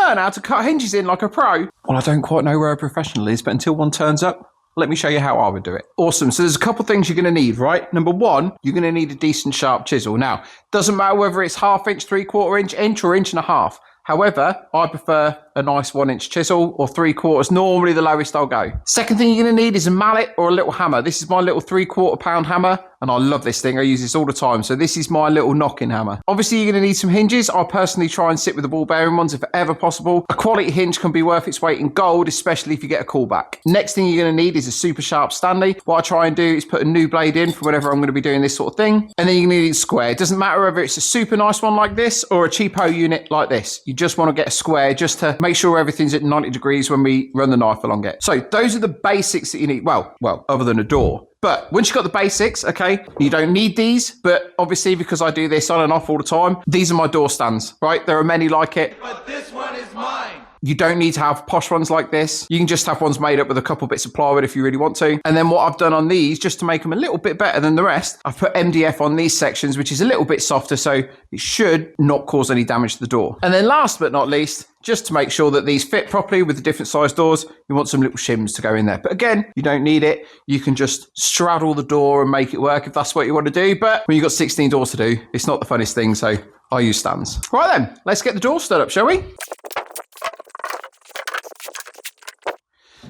learn how to cut hinges in like a pro? Well, I don't quite know where a professional is, but until one turns up, let me show you how I would do it. Awesome. So there's a couple things you're going to need, right? Number one, you're going to need a decent sharp chisel. Now, doesn't matter whether it's 1/2 inch, 3/4 inch, inch or 1.5 inches. However, I prefer a nice 1-inch chisel or 3/4, normally the lowest I'll go. Second thing you're going to need is a mallet or a little hammer. This is my little 3/4 pound hammer, and I love this thing. I use this all the time. So this is my little knocking hammer. Obviously, you're going to need some hinges. I personally try and sit with the ball bearing ones if ever possible. A quality hinge can be worth its weight in gold, especially if you get a callback. Next thing you're going to need is a super sharp Stanley. What I try and do is put a new blade in for whenever I'm going to be doing this sort of thing. And then you're going to need a square. It doesn't matter whether it's a super nice one like this or a cheapo unit like this. You just want to get a square just to make sure everything's at 90 degrees when we run the knife along it. So those are the basics that you need. Well, other than a door. But once you've got the basics, okay, you don't need these. But obviously, because I do this on and off all the time, these are my door stands, right? There are many like it. But this one is mine. You don't need to have posh ones like this. You can just have ones made up with a couple bits of plywood if you really want to. And then what I've done on these, just to make them a little bit better than the rest, I've put MDF on these sections, which is a little bit softer, so it should not cause any damage to the door. And then last but not least, just to make sure that these fit properly with the different size doors, you want some little shims to go in there. But again, you don't need it. You can just straddle the door and make it work if that's what you want to do. But when you've got 16 doors to do, it's not the funniest thing, so I use stands. Right then, let's get the door stood up, shall we?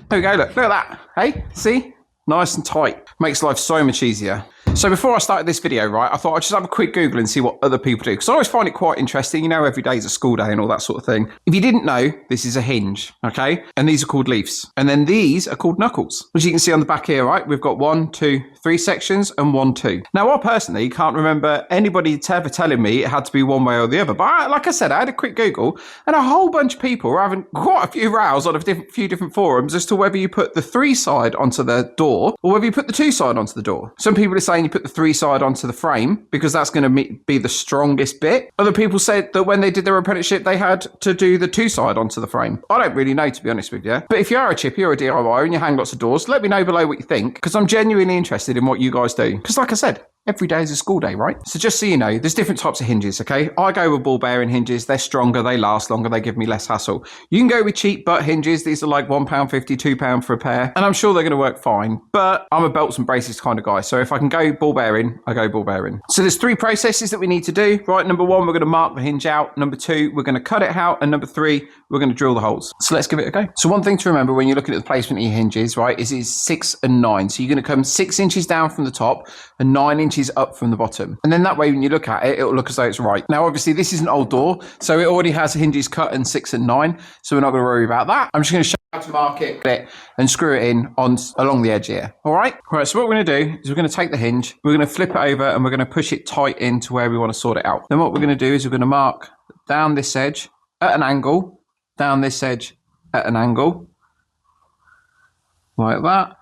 There we go, look at that. Hey, see? Nice and tight. Makes life so much easier. So before I started this video, right, I thought I'd just have a quick Google and see what other people do. Because I always find it quite interesting. You know, every day is a school day and all that sort of thing. If you didn't know, this is a hinge, okay? And these are called leaves. And then these are called knuckles. As you can see on the back here, right, we've got 1, 2, 3 sections and 1, 2. Now, I personally can't remember anybody ever telling me it had to be one way or the other. But like I said, I had a quick Google and a whole bunch of people were having quite a few rows on a few different forums as to whether you put the 3 side onto the door or whether you put the 2 side onto the door. Some people are saying you put the 3 side onto the frame because that's going to be the strongest bit. Other people said that when they did their apprenticeship, they had to do the 2 side onto the frame. I don't really know, to be honest with you. But if you are a chippy or a DIY and you hang lots of doors, let me know below what you think, because I'm genuinely interested in what you guys do. Because like I said, every day is a school day, right? So just so you know, there's different types of hinges, okay? I go with ball bearing hinges. They're stronger, they last longer, they give me less hassle. You can go with cheap butt hinges. These are like £1.50, £2 for a pair. And I'm sure they're gonna work fine, but I'm a belts and braces kind of guy. So if I can go ball bearing, I go ball bearing. So there's 3 processes that we need to do, right? Number 1, we're gonna mark the hinge out. Number 2, we're gonna cut it out. And number 3, we're gonna drill the holes. So let's give it a go. So one thing to remember when you're looking at the placement of your hinges, right, is it's 6 and 9. So you're gonna come 6 inches down from the top and 9 inches up from the bottom. And then that way, when you look at it, it'll look as though it's right. Now, obviously, this is an old door, so it already has hinges cut in 6 and 9, so we're not going to worry about that. I'm just going to show you how to mark it and screw it in along the edge here. All right? All right, so what we're going to do is we're going to take the hinge, we're going to flip it over, and we're going to push it tight into where we want to sort it out. Then what we're going to do is we're going to mark down this edge at an angle, down this edge at an angle, like that,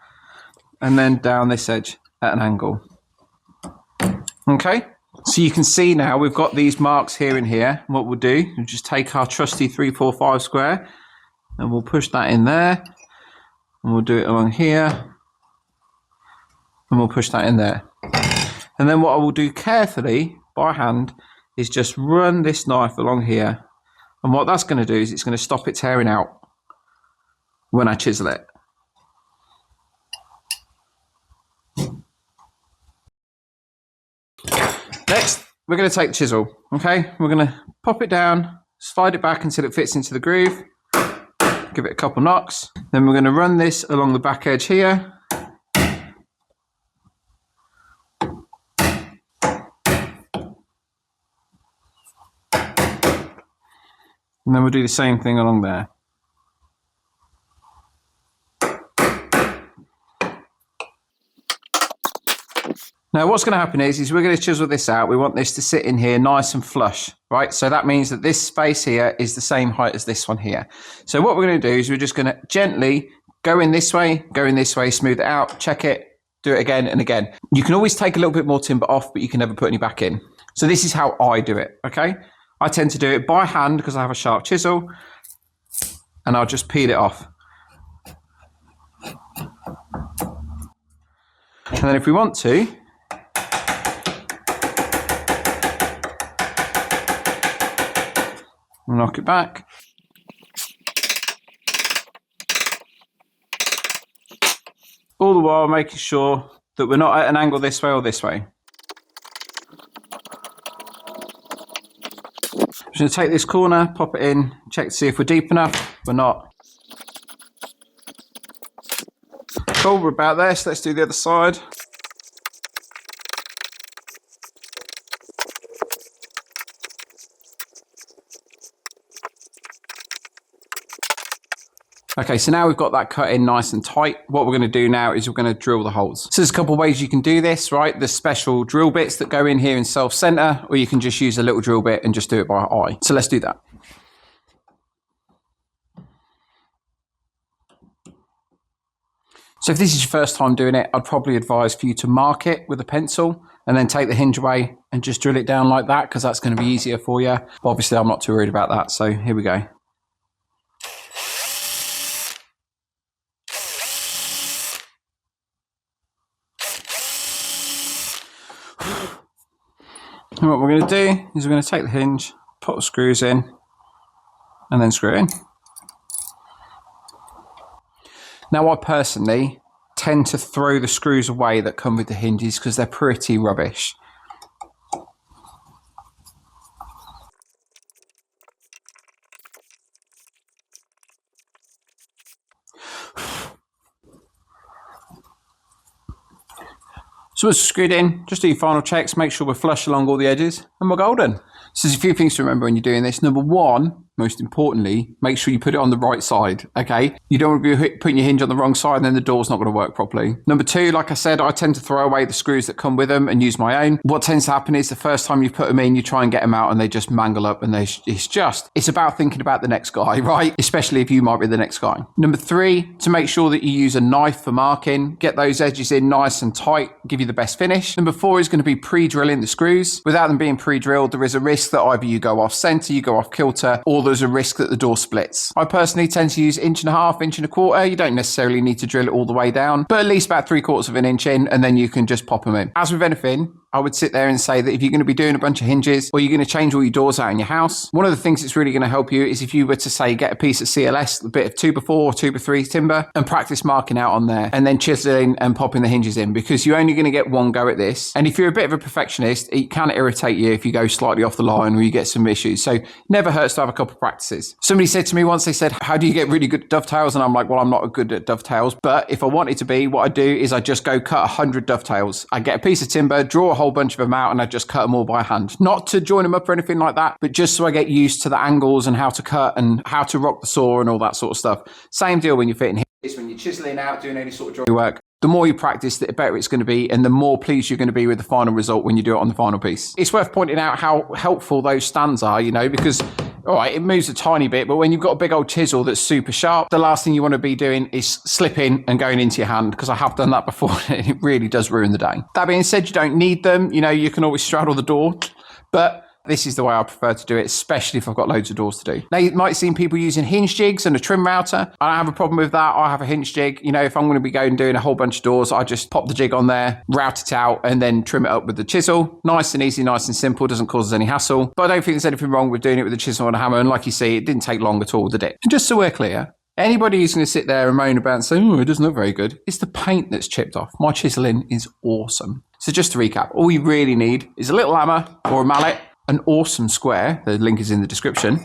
and then down this edge at an angle. Okay, so you can see now we've got these marks here and here. What we'll do is just take our trusty 3, 4, 5 square and we'll push that in there, and we'll do it along here, and we'll push that in there. And then what I will do carefully by hand is just run this knife along here, and what that's going to do is it's going to stop it tearing out when I chisel it. Next, we're going to take the chisel, okay? We're going to pop it down, slide it back until it fits into the groove, give it a couple knocks. Then we're going to run this along the back edge here. And then we'll do the same thing along there. Now what's going to happen is we're going to chisel this out. We want this to sit in here nice and flush, right? So that means that this space here is the same height as this one here. So what we're going to do is we're just going to gently go in this way, smooth it out, check it, do it again and again. You can always take a little bit more timber off, but you can never put any back in. So this is how I do it, okay? I tend to do it by hand because I have a sharp chisel, and I'll just peel it off. And then if we want to, knock it back, all the while making sure that we're not at an angle this way or this way. I'm just going to take this corner, pop it in, check to see if we're deep enough. We're not. Cool, we're about there, so let's do the other side. Okay, so now we've got that cut in nice and tight. What we're going to do now is we're going to drill the holes. So there's a couple of ways you can do this, right? There's special drill bits that go in here in self-center, or you can just use a little drill bit and just do it by eye. So let's do that. So if this is your first time doing it, I'd probably advise for you to mark it with a pencil and then take the hinge away and just drill it down like that, because that's going to be easier for you. But obviously, I'm not too worried about that. So here we go. And what we're going to do is we're going to take the hinge, put the screws in, and then screw it in. Now, I personally tend to throw the screws away that come with the hinges because they're pretty rubbish. So once screwed in, just do your final checks, make sure we're flush along all the edges, and we're golden. So there's a few things to remember when you're doing this. Number one, most importantly, make sure you put it on the right side, okay? You don't want to be putting your hinge on the wrong side and then the door's not going to work properly. Number two, like I said, I tend to throw away the screws that come with them and use my own. What tends to happen is the first time you put them in, you try and get them out and they just mangle up, and it's about thinking about the next guy, right? Especially if you might be the next guy. Number three, to make sure that you use a knife for marking, get those edges in nice and tight, give you the best finish. Number four is going to be pre-drilling the screws. Without them being pre-drilled, there is a risk that either you go off center, you go off kilter, or there's a risk that the door splits. I personally tend to use 1.5 inches, 1.25 inches. You don't necessarily need to drill it all the way down, but at least about 3/4 of an inch in, and then you can just pop them in. As with anything, I would sit there and say that if you're going to be doing a bunch of hinges, or you're going to change all your doors out in your house, one of the things that's really going to help you is if you were to say get a piece of CLS, a bit of 2x4 or 2x3 timber, and practice marking out on there, and then chiseling and popping the hinges in, because you're only going to get one go at this. And if you're a bit of a perfectionist, it can irritate you if you go slightly off the line or you get some issues. So never hurts to have a couple of practices. Somebody said to me once, they said, how do you get really good at dovetails? And I'm like, well, I'm not good at dovetails, but if I wanted to be, what I do is I just go cut 100 dovetails. I get a piece of timber, draw a whole bunch of them out, and I just cut them all by hand. Not to join them up or anything like that, but just so I get used to the angles and how to cut and how to rock the saw and all that sort of stuff. Same deal when you're fitting hinges, when you're chiseling out, doing any sort of joinery work. The more you practice, the better it's going to be, and the more pleased you're going to be with the final result when you do it on the final piece. It's worth pointing out how helpful those stands are, you know, because all right, it moves a tiny bit, but when you've got a big old chisel that's super sharp, the last thing you want to be doing is slipping and going into your hand, because I have done that before and it really does ruin the day. That being said, you don't need them. You know, you can always straddle the door, but this is the way I prefer to do it, especially if I've got loads of doors to do. Now, you might see people using hinge jigs and a trim router. I don't have a problem with that. I have a hinge jig. You know, if I'm going to be going doing a whole bunch of doors, I just pop the jig on there, route it out, and then trim it up with the chisel. Nice and easy, nice and simple. Doesn't cause us any hassle. But I don't think there's anything wrong with doing it with a chisel and a hammer. And like you see, it didn't take long at all, did it? And just so we're clear, anybody who's going to sit there and moan about and say, oh, it doesn't look very good, it's the paint that's chipped off. My chiseling is awesome. So just to recap, all you really need is a little hammer or a mallet, an awesome square, the link is in the description.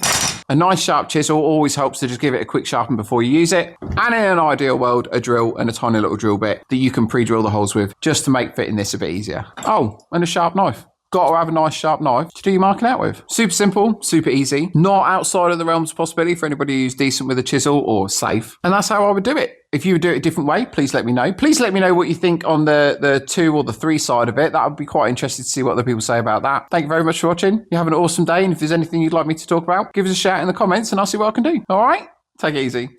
A nice sharp chisel always helps to just give it a quick sharpen before you use it. And in an ideal world, a drill and a tiny little drill bit that you can pre-drill the holes with just to make fitting this a bit easier. Oh, and a sharp knife. Got to have a nice sharp knife to do your marking out with. Super simple, super easy. Not outside of the realms of possibility for anybody who's decent with a chisel or safe. And that's how I would do it. If you would do it a different way, please let me know. Please let me know what you think on the 2 or the 3 side of it. That would be quite interesting to see what other people say about that. Thank you very much for watching. You have an awesome day. And if there's anything you'd like me to talk about, give us a shout in the comments and I'll see what I can do. All right? Take it easy.